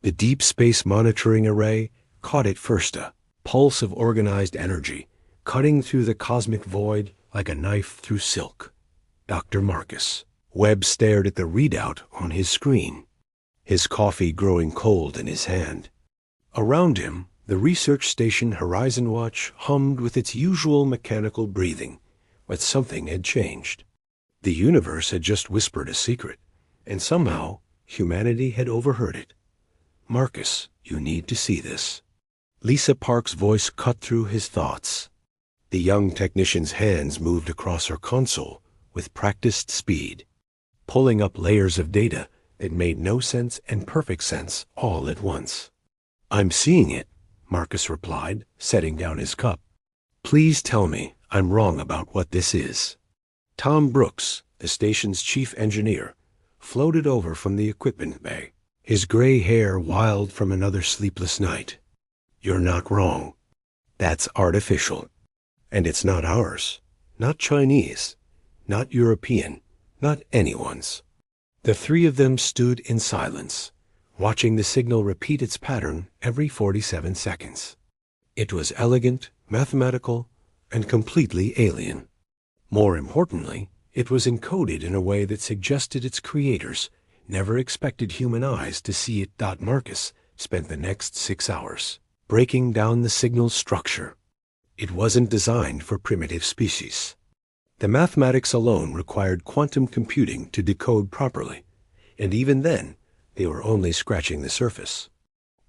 The deep space monitoring array caught it first, a pulse of organized energy, cutting through the cosmic void like a knife through silk. Dr. Marcus. Webb stared at the readout on his screen, his coffee growing cold in his hand. Around him, the research station Horizon Watch hummed with its usual mechanical breathing, but something had changed. The universe had just whispered a secret, and somehow humanity had overheard it. Marcus, you need to see this. Lisa Park's voice cut through his thoughts. The young technician's hands moved across her console with practiced speed, pulling up layers of data that made no sense and perfect sense all at once. I'm seeing it, Marcus replied, setting down his cup. Please tell me I'm wrong about what this is. Tom Brooks, the station's chief engineer, floated over from the equipment bay, his gray hair wild from another sleepless night. You're not wrong. That's artificial. And it's not ours, not Chinese, not European, not anyone's. The three of them stood in silence, watching the signal repeat its pattern every 47 seconds. It was elegant, mathematical, and completely alien. More importantly, it was encoded in a way that suggested its creators never expected human eyes to see it. Marcus spent the next 6 hours breaking down the signal's structure. It wasn't designed for primitive species. The mathematics alone required quantum computing to decode properly, and even then, they were only scratching the surface.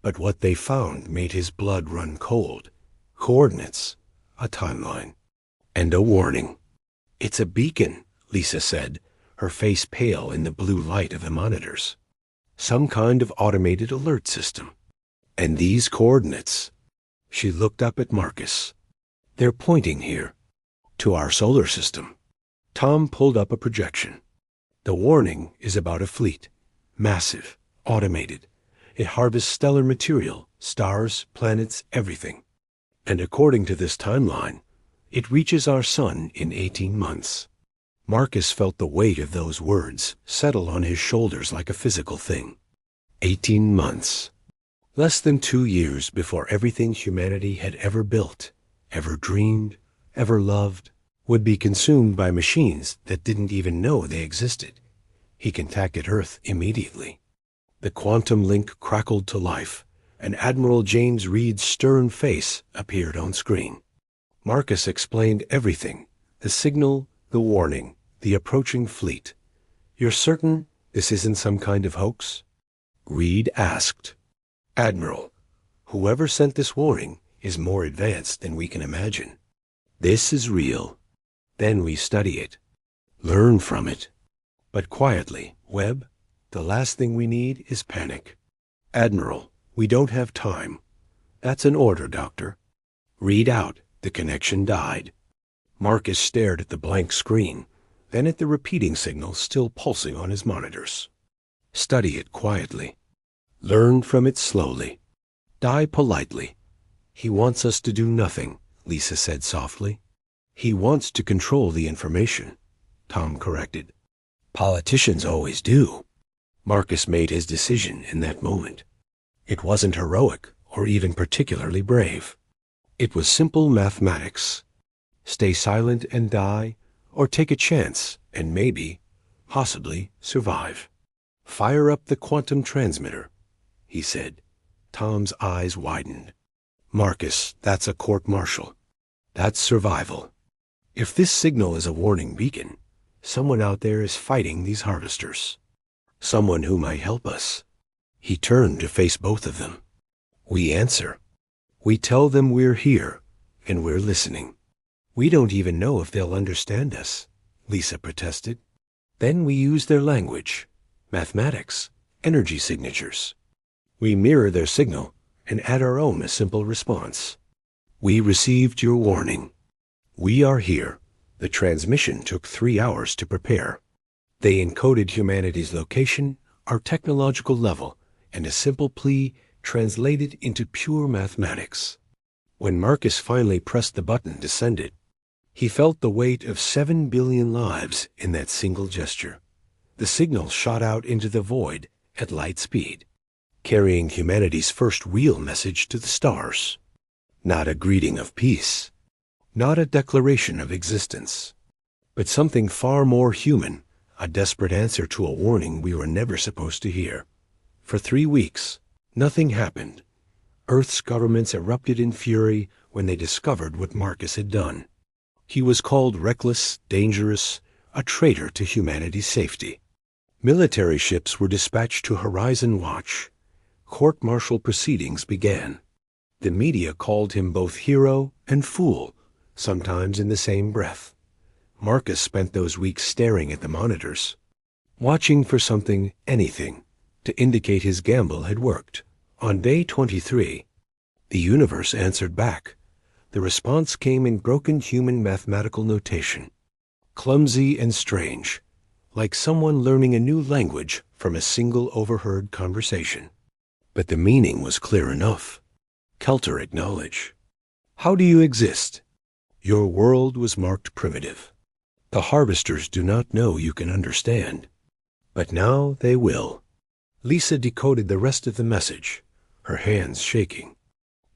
But what they found made his blood run cold. Coordinates, a timeline, and a warning. It's a beacon, Lisa said, her face pale in the blue light of the monitors. Some kind of automated alert system. And these coordinates. She looked up at Marcus. They're pointing here, to our solar system. Tom pulled up a projection. The warning is about a fleet, massive, automated. It harvests stellar material, stars, planets, everything. And according to this timeline, it reaches our sun in 18 months. Marcus felt the weight of those words settle on his shoulders like a physical thing. 18 months. Less than 2 years before everything humanity had ever built, ever dreamed, ever loved, would be consumed by machines that didn't even know they existed. He contacted Earth immediately. The quantum link crackled to life, and Admiral James Reed's stern face appeared on screen. Marcus explained everything, the signal, the warning, the approaching fleet. You're certain this isn't some kind of hoax? Reed asked. Admiral, whoever sent this warning is more advanced than we can imagine. This is real. Then we study it, learn from it. But quietly, Webb, the last thing we need is panic. Admiral, we don't have time. That's an order, Doctor. Read out. The connection died. Marcus stared at the blank screen, then at the repeating signal still pulsing on his monitors. Study it quietly. Learn from it slowly. Die politely. He wants us to do nothing, Lisa said softly. He wants to control the information, Tom corrected. Politicians always do. Marcus made his decision in that moment. It wasn't heroic or even particularly brave. It was simple mathematics. Stay silent and die, or take a chance and maybe, possibly, survive. Fire up the quantum transmitter, he said. Tom's eyes widened. Marcus, that's a court-martial. That's survival. If this signal is a warning beacon, someone out there is fighting these harvesters. Someone who might help us. He turned to face both of them. We answer. We tell them we're here, and we're listening. We don't even know if they'll understand us, Lisa protested. Then we use their language, mathematics, energy signatures. We mirror their signal and add our own a simple response. We received your warning. We are here. The transmission took 3 hours to prepare. They encoded humanity's location, our technological level, and a simple plea translated into pure mathematics. When Marcus finally pressed the button to send it, he felt the weight of 7 billion lives in that single gesture. The signal shot out into the void at light speed. carrying humanity's first real message to the stars. Not a greeting of peace, not a declaration of existence, but something far more human, a desperate answer to a warning we were never supposed to hear. For 3 weeks, nothing happened. Earth's governments erupted in fury when they discovered what Marcus had done. He was called reckless, dangerous, a traitor to humanity's safety. Military ships were dispatched to Horizon Watch. Court-martial proceedings began. The media called him both hero and fool, sometimes in the same breath. Marcus spent those weeks staring at the monitors, watching for something, anything, to indicate his gamble had worked. On day 23, the universe answered back. The response came in broken human mathematical notation, clumsy and strange, like someone learning a new language from a single overheard conversation. But the meaning was clear enough. Kelter acknowledge. How do you exist? Your world was marked primitive. The harvesters do not know you can understand. But now they will. Lisa decoded the rest of the message, her hands shaking.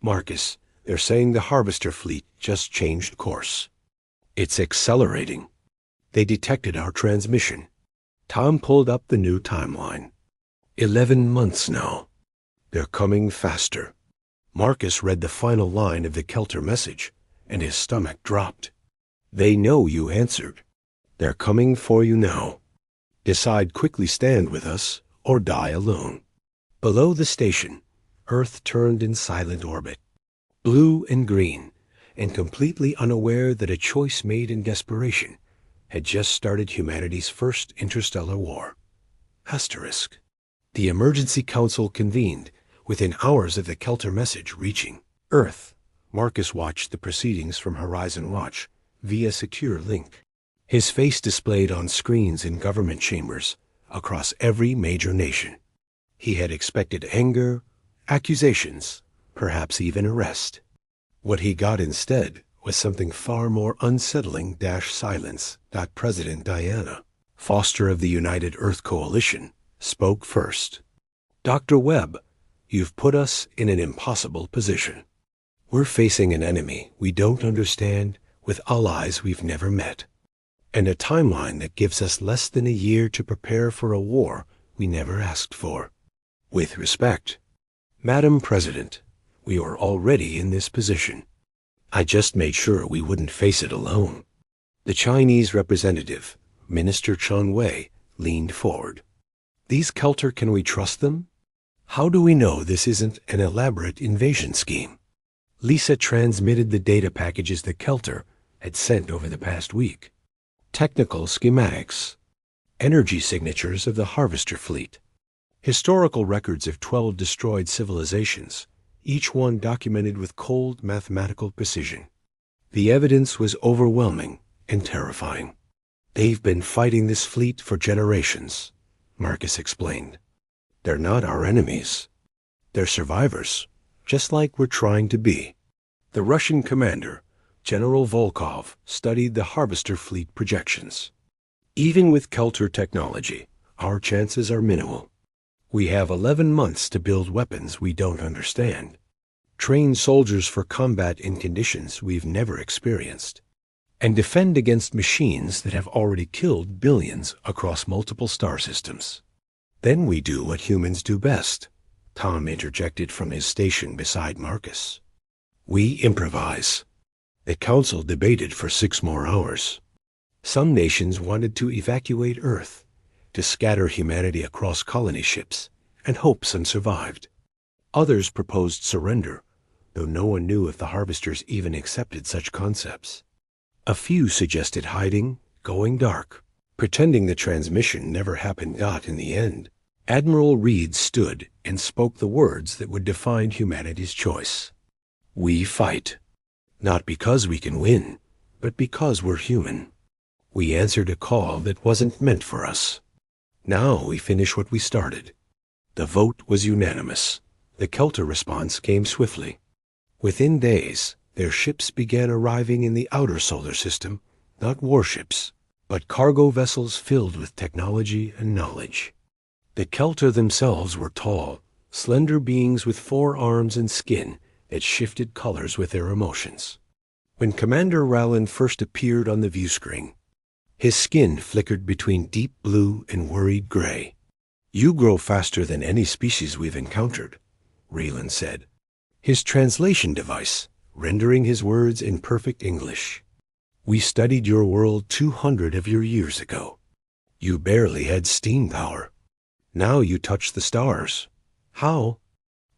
Marcus, they're saying the harvester fleet just changed course. It's accelerating. They detected our transmission. Tom pulled up the new timeline. 11 months now. They're coming faster. Marcus read the final line of the Kelter message, and his stomach dropped. They know you answered. They're coming for you now. Decide quickly stand with us or die alone. Below the station, Earth turned in silent orbit, blue and green, and completely unaware that a choice made in desperation had just started humanity's first interstellar war. Asterisk. The Emergency Council convened within hours of the Kelter message reaching Earth. Marcus watched the proceedings from Horizon Watch via secure link. His face displayed on screens in government chambers across every major nation. He had expected anger, accusations, perhaps even arrest. What he got instead was something far more unsettling. Silence. President Diana, Foster of the United Earth Coalition, spoke first. Dr. Webb, you've put us in an impossible position. We're facing an enemy we don't understand with allies we've never met, and a timeline that gives us less than a year to prepare for a war we never asked for. With respect, Madam President, we are already in this position. I just made sure we wouldn't face it alone. The Chinese representative, Minister Chun Wei, leaned forward. These Kelter, can we trust them? How do we know this isn't an elaborate invasion scheme? Lisa transmitted the data packages the Kelter had sent over the past week. Technical schematics, energy signatures of the harvester fleet, historical records of 12 destroyed civilizations, each one documented with cold mathematical precision. The evidence was overwhelming and terrifying. They've been fighting this fleet for generations, Marcus explained. They're not our enemies. They're survivors, just like we're trying to be. The Russian commander, General Volkov, studied the harvester fleet projections. Even with Kelter technology, our chances are minimal. We have 11 months to build weapons we don't understand, train soldiers for combat in conditions we've never experienced, and defend against machines that have already killed billions across multiple star systems. Then we do what humans do best, Tom interjected from his station beside Marcus. We improvise. The council debated for 6 more hours. Some nations wanted to evacuate Earth, to scatter humanity across colony ships, and hope some survived. Others proposed surrender, though no one knew if the harvesters even accepted such concepts. A few suggested hiding, going dark, pretending the transmission never happened. In the end, Admiral Reed stood and spoke the words that would define humanity's choice. We fight, not because we can win, but because we're human. We answered a call that wasn't meant for us. Now we finish what we started. The vote was unanimous. The Kelter response came swiftly. Within days, their ships began arriving in the outer solar system, not warships, but cargo vessels filled with technology and knowledge. The Kelter themselves were tall, slender beings with 4 arms and skin that shifted colors with their emotions. When Commander Rowland first appeared on the viewscreen, his skin flickered between deep blue and worried gray. "You grow faster than any species we've encountered," Raylan said, his translation device rendering his words in perfect English. "We studied your world 200 of your years ago. You barely had steam power. Now you touch the stars. How?"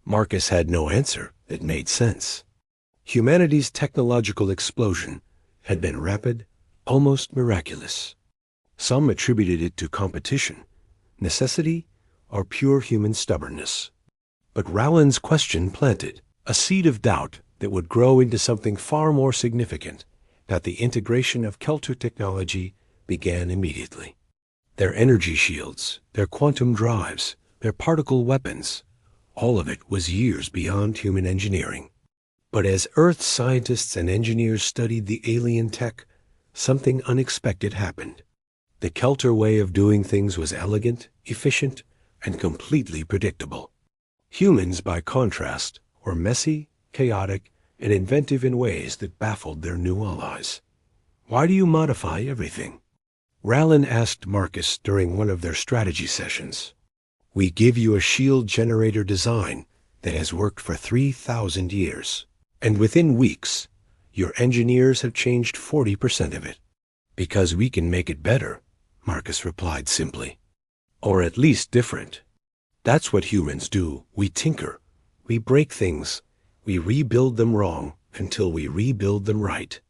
Marcus had no answer that made sense. Humanity's technological explosion had been rapid, almost miraculous. Some attributed it to competition, necessity, or pure human stubbornness. But Rowland's question planted a seed of doubt that would grow into something far more significant, that the integration of Kelter technology began immediately. Their energy shields, their quantum drives, their particle weapons, all of it was years beyond human engineering. But as Earth scientists and engineers studied the alien tech, something unexpected happened. The Kelter way of doing things was elegant, efficient, and completely predictable. Humans, by contrast, were messy, chaotic, and inventive in ways that baffled their new allies. "Why do you modify everything?" Rowland asked Marcus during one of their strategy sessions. "We give you a shield generator design that has worked for 3,000 years, and within weeks, your engineers have changed 40% of it." "Because we can make it better," Marcus replied simply. "Or at least different. That's what humans do. We tinker. We break things. We rebuild them wrong until we rebuild them right."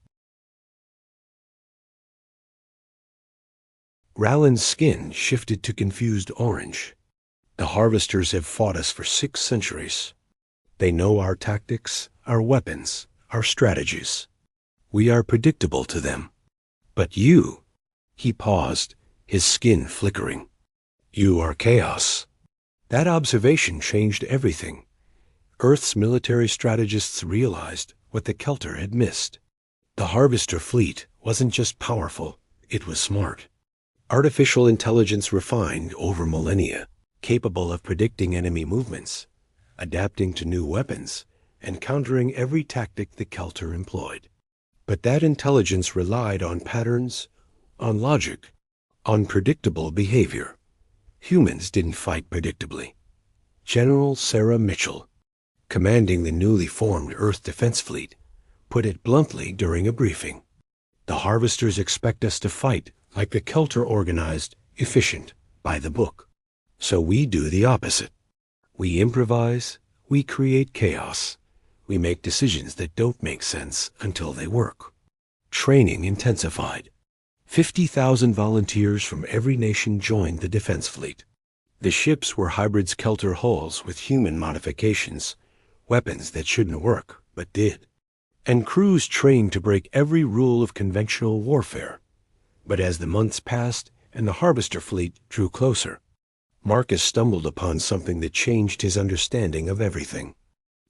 Rowland's skin shifted to confused orange. "The Harvesters have fought us for 6 centuries. They know our tactics, our weapons, our strategies. We are predictable to them. But you—" He paused, his skin flickering. "You are chaos." That observation changed everything. Earth's military strategists realized what the Kelter had missed. The Harvester fleet wasn't just powerful, it was smart. Artificial intelligence refined over millennia, capable of predicting enemy movements, adapting to new weapons, and countering every tactic the Kelter employed. But that intelligence relied on patterns, on logic, on predictable behavior. Humans didn't fight predictably. General Sarah Mitchell, commanding the newly formed Earth Defense Fleet, put it bluntly during a briefing. "The Harvesters expect us to fight like the Kelter organized, efficient, by the book. So we do the opposite. We improvise, we create chaos. We make decisions that don't make sense until they work." Training intensified. 50,000 volunteers from every nation joined the defense fleet. The ships were hybrids Kelter hulls with human modifications, weapons that shouldn't work, but did. And crews trained to break every rule of conventional warfare. But as the months passed and the Harvester fleet drew closer, Marcus stumbled upon something that changed his understanding of everything.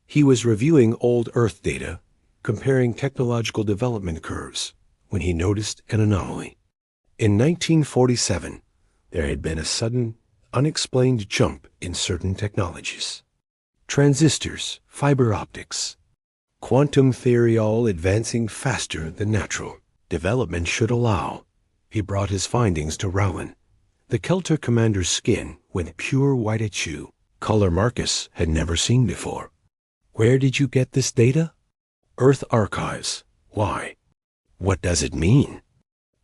He was reviewing old Earth data, comparing technological development curves, when he noticed an anomaly. In 1947, there had been a sudden, unexplained jump in certain technologies. Transistors, fiber optics, quantum theory all advancing faster than natural development should allow. He brought his findings to Rowland. The Kelter commander's skin went pure white hue, color Marcus had never seen before. "Where did you get this data?" "Earth Archives." "Why? What does it mean?"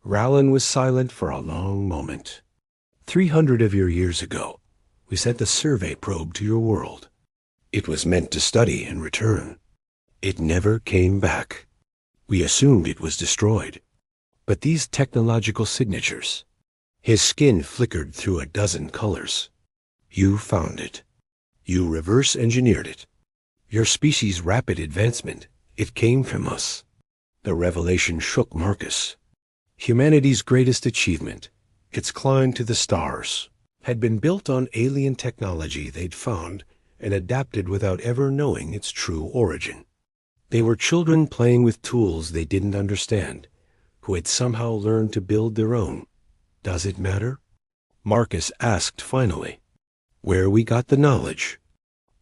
Rowland was silent for a long moment. 300 of your years ago, we sent a survey probe to your world. It was meant to study and return. It never came back. We assumed it was destroyed. But these technological signatures, his skin flickered through a dozen colors. You found it. You reverse engineered it. Your species' rapid advancement, it came from us. The revelation shook Marcus. Humanity's greatest achievement, its climb to the stars, had been built on alien technology they'd found and adapted without ever knowing its true origin. They were children playing with tools they didn't understand, who had somehow learned to build their own. Does it matter? Marcus asked finally. Where we got the knowledge?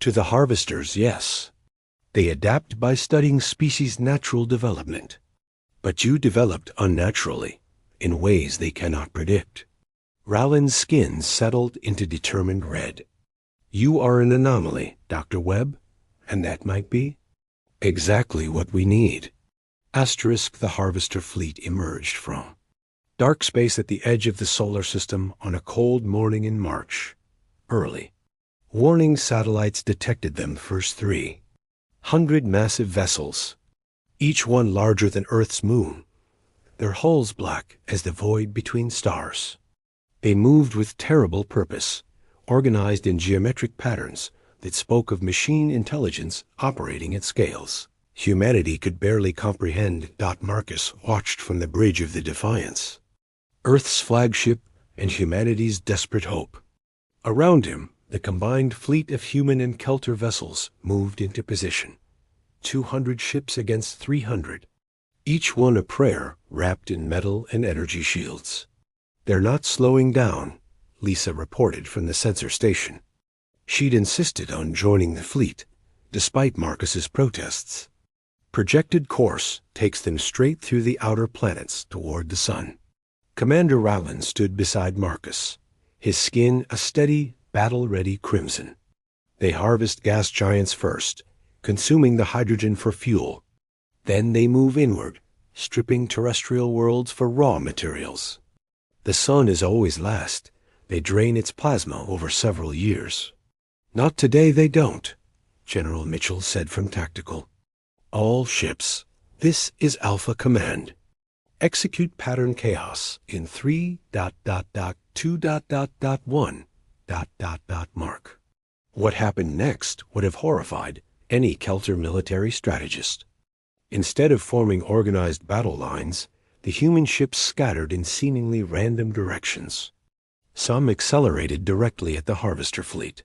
To the harvesters, yes. They adapt by studying species' natural development. But you developed unnaturally, in ways they cannot predict. Rallin's skin settled into determined red. You are an anomaly, Dr. Webb, and that might be exactly what we need. Asterisk the harvester fleet emerged from dark space at the edge of the solar system on a cold morning in March. Early. Warning satellites detected them first 300 massive vessels, each one larger than Earth's moon, their hulls black as the void between stars. They moved with terrible purpose, organized in geometric patterns that spoke of machine intelligence operating at scales humanity could barely comprehend. Marcus watched from the bridge of the Defiance, Earth's flagship and humanity's desperate hope. Around him, the combined fleet of human and Kelter vessels moved into position. 200 ships against 300, each one a prayer wrapped in metal and energy shields. They're not slowing down, Lisa reported from the sensor station. She'd insisted on joining the fleet, despite Marcus's protests. Projected course takes them straight through the outer planets toward the sun. Commander Rallin stood beside Marcus, his skin a steady, battle-ready crimson. They harvest gas giants first, consuming the hydrogen for fuel. Then they move inward, stripping terrestrial worlds for raw materials. The sun is always last. They drain its plasma over several years. Not today they don't, General Mitchell said from Tactical. All ships, this is Alpha Command. Execute pattern chaos in 3.2.1. Mark. What happened next would have horrified any Kelter military strategist. Instead of forming organized battle lines, the human ships scattered in seemingly random directions. Some accelerated directly at the harvester fleet.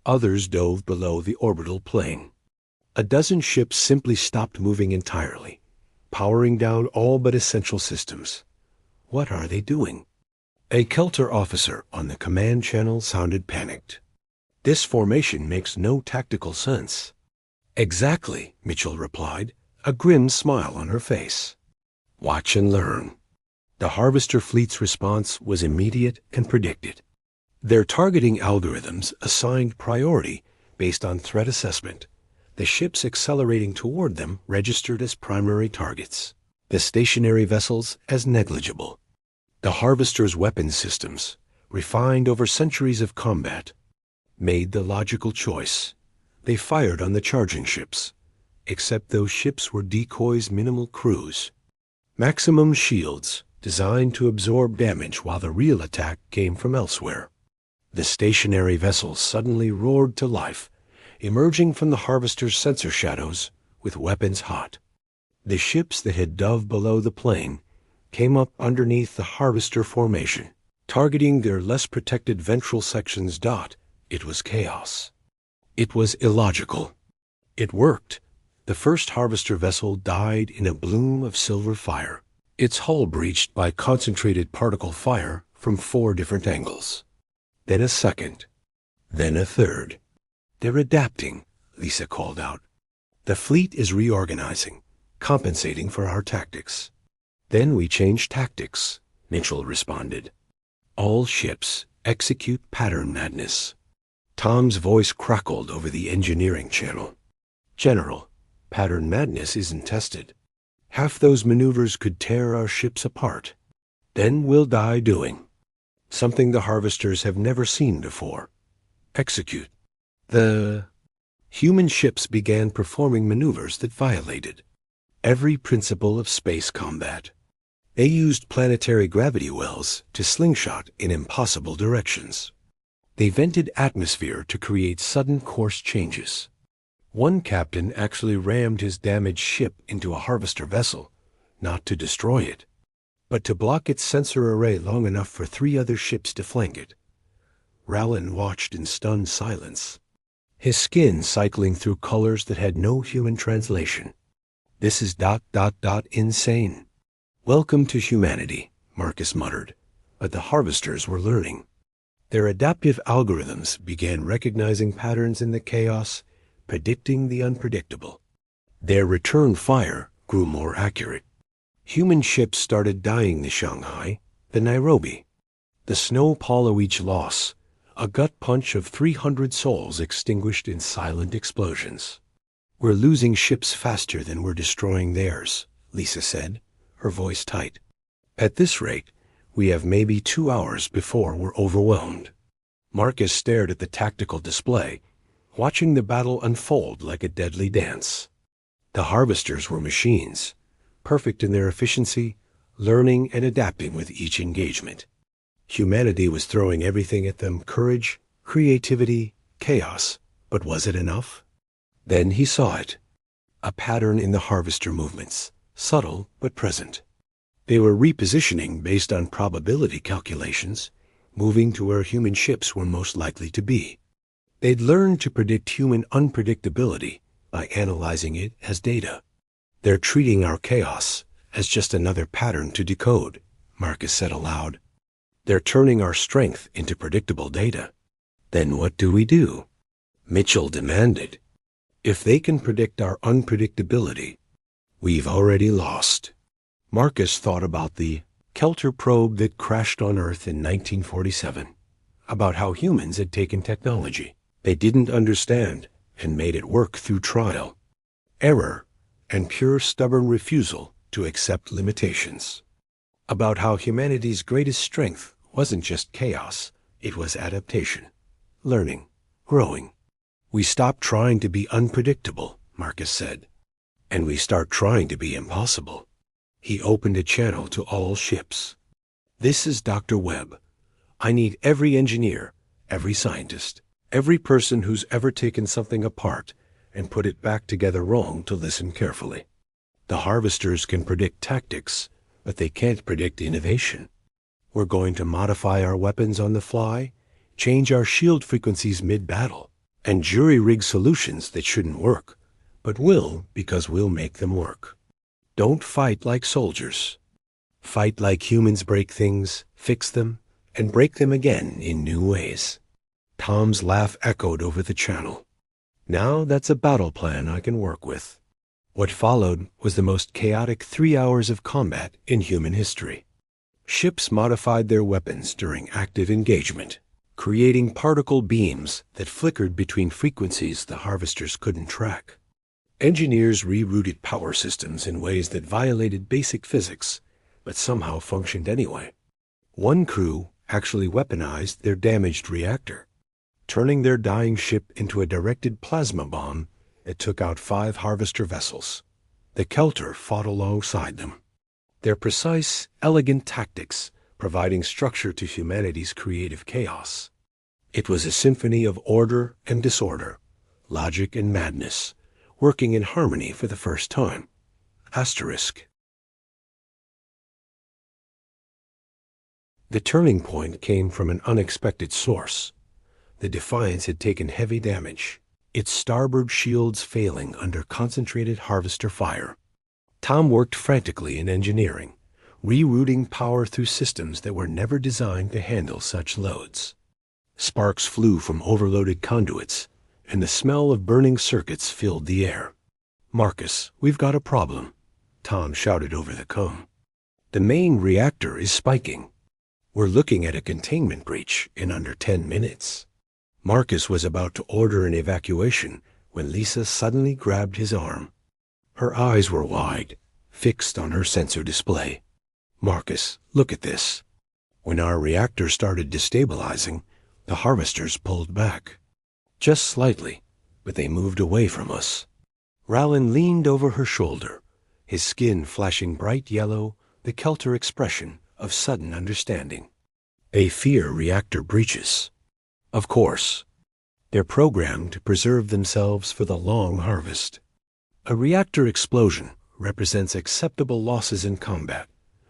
Others dove below the orbital plane. A dozen ships simply stopped moving entirely, powering down all but essential systems. What are they doing? A Kelter officer on the command channel sounded panicked. This formation makes no tactical sense. Exactly, Mitchell replied, a grim smile on her face. Watch and learn. The harvester fleet's response was immediate and predicted. Their targeting algorithms assigned priority based on threat assessment. The ships accelerating toward them registered as primary targets, the stationary vessels as negligible. The harvester's weapon systems, refined over centuries of combat, made the logical choice. They fired on the charging ships, except those ships were decoys' minimal crews. Maximum shields, designed to absorb damage while the real attack came from elsewhere. The stationary vessels suddenly roared to life, emerging from the harvester's sensor shadows with weapons hot. The ships that had dove below the plane came up underneath the harvester formation, targeting their less protected ventral sections. It was chaos. It was illogical. It worked. The first harvester vessel died in a bloom of silver fire, its hull breached by concentrated particle fire from 4 different angles. Then a second. Then a third. They're adapting, Lisa called out. The fleet is reorganizing, compensating for our tactics. Then we change tactics, Mitchell responded. All ships execute pattern madness. Tom's voice crackled over the engineering channel. General, pattern madness isn't tested. Half those maneuvers could tear our ships apart. Then we'll die doing something the harvesters have never seen before. Execute. The human ships began performing maneuvers that violated every principle of space combat. They used planetary gravity wells to slingshot in impossible directions. They vented atmosphere to create sudden course changes. One captain actually rammed his damaged ship into a harvester vessel, not to destroy it, but to block its sensor array long enough for 3 other ships to flank it. Rallin watched in stunned silence, his skin cycling through colors that had no human translation. This is ... insane. Welcome to humanity, Marcus muttered, but the harvesters were learning. Their adaptive algorithms began recognizing patterns in the chaos, predicting the unpredictable. Their return fire grew more accurate. Human ships started dying the Shanghai, the Nairobi. The snow pall each loss, a gut punch of 300 souls extinguished in silent explosions. We're losing ships faster than we're destroying theirs, Lisa said, her voice tight. At this rate, we have maybe 2 hours before we're overwhelmed. Marcus stared at the tactical display, watching the battle unfold like a deadly dance. The harvesters were machines, perfect in their efficiency, learning and adapting with each engagement. Humanity was throwing everything at them: courage, creativity, chaos. But was it enough? Then he saw it. A pattern in the harvester movements, subtle but present. They were repositioning based on probability calculations, moving to where human ships were most likely to be. They'd learned to predict human unpredictability by analyzing it as data. They're treating our chaos as just another pattern to decode, Marcus said aloud. They're turning our strength into predictable data. Then what do? Mitchell demanded. If they can predict our unpredictability, we've already lost. Marcus thought about the Kelter probe that crashed on Earth in 1947, about how humans had taken technology they didn't understand and made it work through trial, error, and pure stubborn refusal to accept limitations. About how humanity's greatest strength wasn't just chaos, it was adaptation, learning, growing. We stop trying to be unpredictable, Marcus said, and we start trying to be impossible. He opened a channel to all ships. This is Dr. Webb. I need every engineer, every scientist, every person who's ever taken something apart and put it back together wrong to listen carefully. The harvesters can predict tactics, but they can't predict innovation. We're going to modify our weapons on the fly, change our shield frequencies mid-battle, and jury-rig solutions that shouldn't work, but will because we'll make them work. Don't fight like soldiers. Fight like humans: break things, fix them, and break them again in new ways. Tom's laugh echoed over the channel. Now that's a battle plan I can work with. What followed was the most chaotic 3 hours of combat in human history. Ships modified their weapons during active engagement, creating particle beams that flickered between frequencies the harvesters couldn't track. Engineers rerouted power systems in ways that violated basic physics, but somehow functioned anyway. One crew actually weaponized their damaged reactor, turning their dying ship into a directed plasma bomb that took out 5 harvester vessels. The Kelter fought alongside them. Their precise, elegant tactics providing structure to humanity's creative chaos. It was a symphony of order and disorder, logic and madness, working in harmony for the first time. Asterisk. The turning point came from an unexpected source. The Defiance had taken heavy damage, its starboard shields failing under concentrated harvester fire. Tom worked frantically in engineering, rerouting power through systems that were never designed to handle such loads. Sparks flew from overloaded conduits, and the smell of burning circuits filled the air. "Marcus, we've got a problem," Tom shouted over the com. "The main reactor is spiking. We're looking at a containment breach in under 10 minutes. Marcus was about to order an evacuation when Lisa suddenly grabbed his arm. Her eyes were wide, fixed on her sensor display. "Marcus, look at this. When our reactor started destabilizing, the harvesters pulled back. Just slightly, but they moved away from us." Rallin leaned over her shoulder, his skin flashing bright yellow, the Kelter expression of sudden understanding. "They fear reactor breaches. Of course. They're programmed to preserve themselves for the long harvest. A reactor explosion represents acceptable losses in combat,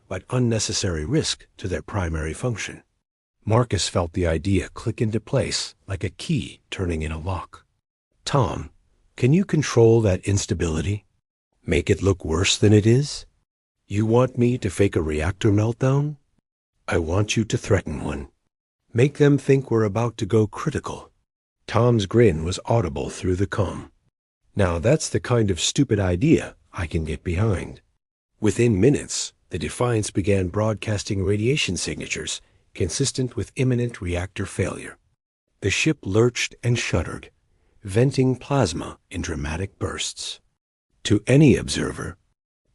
but unnecessary risk to their primary function." Marcus felt the idea click into place like a key turning in a lock. "Tom, can you control that instability? Make it look worse than it is? You want me to fake a reactor meltdown? I want you to threaten one. Make them think we're about to go critical. Tom's grin was audible through the comm. Now that's the kind of stupid idea I can get behind. Within minutes, the Defiance began broadcasting radiation signatures consistent with imminent reactor failure. The ship lurched and shuddered, venting plasma in dramatic bursts. To any observer,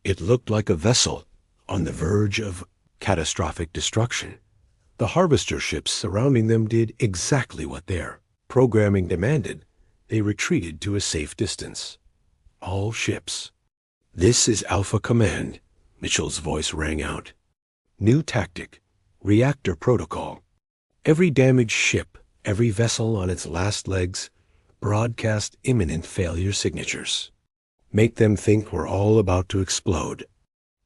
it looked like a vessel on the verge of catastrophic destruction. The harvester ships surrounding them did exactly what their programming demanded. They retreated to a safe distance. All ships. "This is Alpha Command," Mitchell's voice rang out. "New tactic. Reactor protocol. Every damaged ship, every vessel on its last legs, broadcast imminent failure signatures. Make them think we're all about to explode."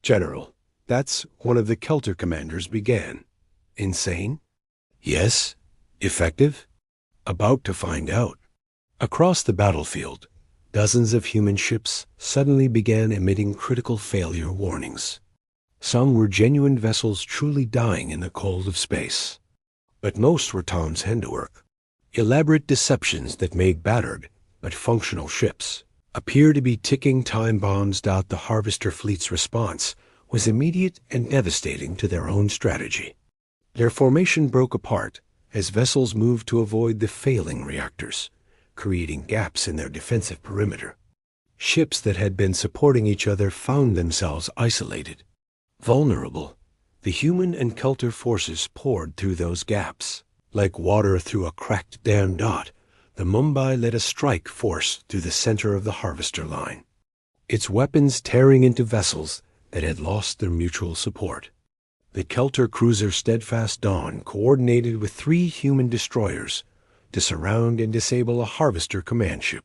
"General, that's," one of the Kelter commanders began. "Insane?" "Yes. Effective?" "About to find out." Across the battlefield, dozens of human ships suddenly began emitting critical failure warnings. Some were genuine vessels truly dying in the cold of space. But most were Tom's handiwork. Elaborate deceptions that made battered but functional ships appear to be ticking time bombs. The harvester fleet's response was immediate and devastating to their own strategy. Their formation broke apart as vessels moved to avoid the failing reactors, creating gaps in their defensive perimeter. Ships that had been supporting each other found themselves isolated, vulnerable. The human and Kelter forces poured through those gaps. Like water through a cracked dam. The Mumbai led a strike force through the center of the harvester line, its weapons tearing into vessels that had lost their mutual support. The Kelter cruiser Steadfast Dawn coordinated with 3 human destroyers to surround and disable a harvester command ship.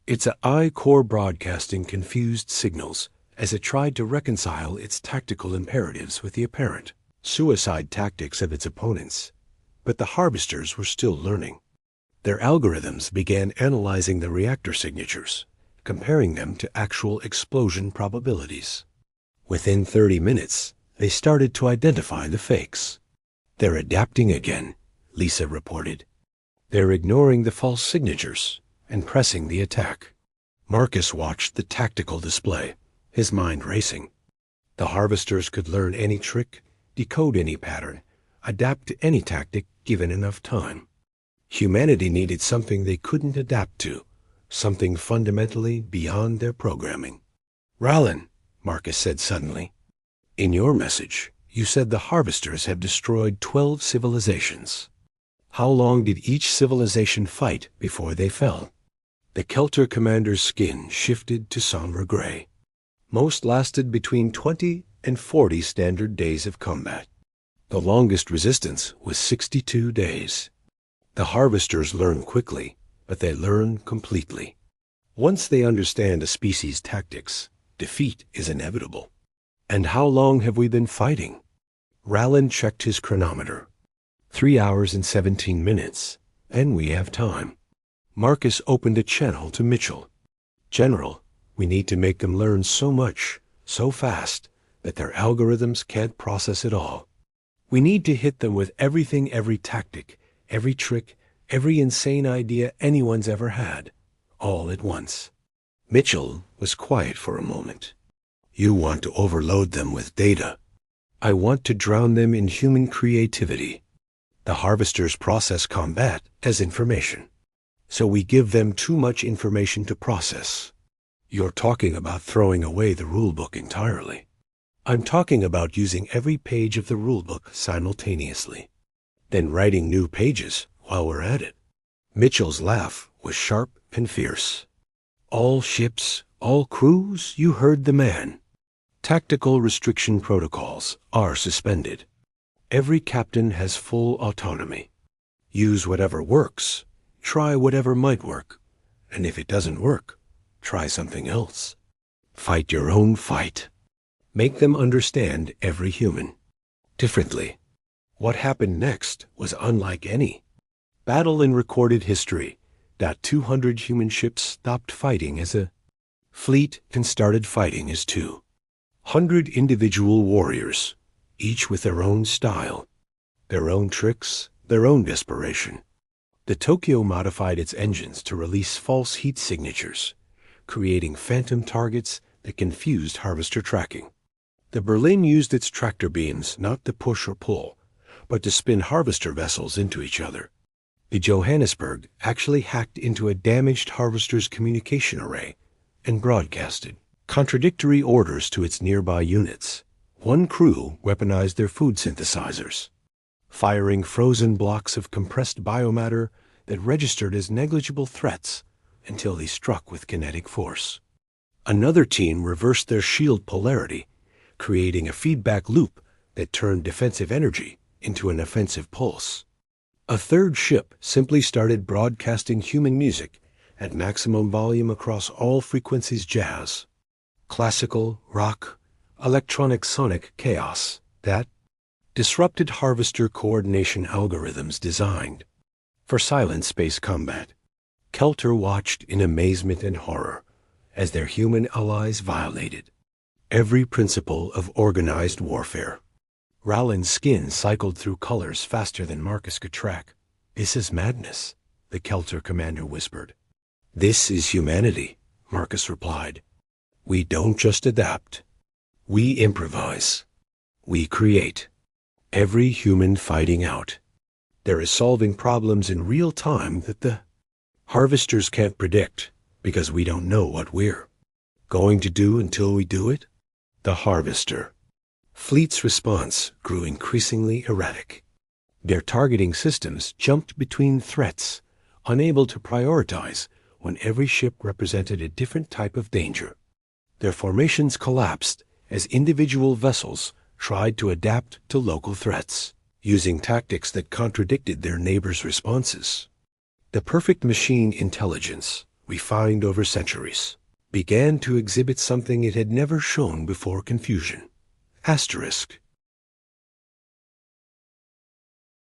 Its I-Core broadcasting confused signals as it tried to reconcile its tactical imperatives with the apparent suicide tactics of its opponents. But the harvesters were still learning. Their algorithms began analyzing the reactor signatures, comparing them to actual explosion probabilities. Within 30 minutes, they started to identify the fakes. "They're adapting again," Lisa reported. "They're ignoring the false signatures and pressing the attack." Marcus watched the tactical display, his mind racing. The harvesters could learn any trick, decode any pattern, adapt to any tactic given enough time. Humanity needed something they couldn't adapt to, something fundamentally beyond their programming. "Rallin," Marcus said suddenly, "in your message, you said the harvesters have destroyed 12 civilizations. How long did each civilization fight before they fell?" The Kelter commander's skin shifted to somber gray. "Most lasted between 20 and 40 standard days of combat. The longest resistance was 62 days. The harvesters learn quickly, but they learn completely. Once they understand a species' tactics, defeat is inevitable." "And how long have we been fighting?" Rallin checked his chronometer. 3 hours and 17 minutes, and we have time. Marcus opened a channel to Mitchell. "General, we need to make them learn so much, so fast, that their algorithms can't process it all. We need to hit them with everything, every tactic, every trick, every insane idea anyone's ever had, all at once." Mitchell was quiet for a moment. "You want to overload them with data. I want to drown them in human creativity. The harvesters process combat as information, so we give them too much information to process." "You're talking about throwing away the rulebook entirely." "I'm talking about using every page of the rulebook simultaneously, then writing new pages while we're at it." Mitchell's laugh was sharp and fierce. "All ships, all crews, you heard the man. Tactical restriction protocols are suspended. Every captain has full autonomy. Use whatever works, try whatever might work, and if it doesn't work, try something else. Fight your own fight. Make them understand every human differently." What happened next was unlike any battle in recorded history. 200 human ships stopped fighting as a fleet and started fighting as 200 individual warriors, each with their own style, their own tricks, their own desperation. The Tokyo modified its engines to release false heat signatures, creating phantom targets that confused harvester tracking. The Berlin used its tractor beams not to push or pull, but to spin harvester vessels into each other. The Johannesburg actually hacked into a damaged harvester's communication array and broadcasted contradictory orders to its nearby units. One crew weaponized their food synthesizers, firing frozen blocks of compressed biomatter that registered as negligible threats until they struck with kinetic force. Another team reversed their shield polarity, creating a feedback loop that turned defensive energy into an offensive pulse. A third ship simply started broadcasting human music at maximum volume across all frequencies: jazz, classical, rock, electronic sonic chaos that disrupted harvester coordination algorithms designed for silent space combat. Kelter watched in amazement and horror as their human allies violated every principle of organized warfare. Rowland's skin cycled through colors faster than Marcus could track. "This is madness," the Kelter commander whispered. "This is humanity," Marcus replied. "We don't just adapt. We improvise. We create. Every human fighting out there is solving problems in real time that the harvesters can't predict because we don't know what we're going to do until we do it." The harvester fleet's response grew increasingly erratic. Their targeting systems jumped between threats, unable to prioritize when every ship represented a different type of danger. Their formations collapsed as individual vessels tried to adapt to local threats, using tactics that contradicted their neighbors' responses. The perfect machine intelligence, refined over centuries, began to exhibit something it had never shown before: confusion. Asterisk.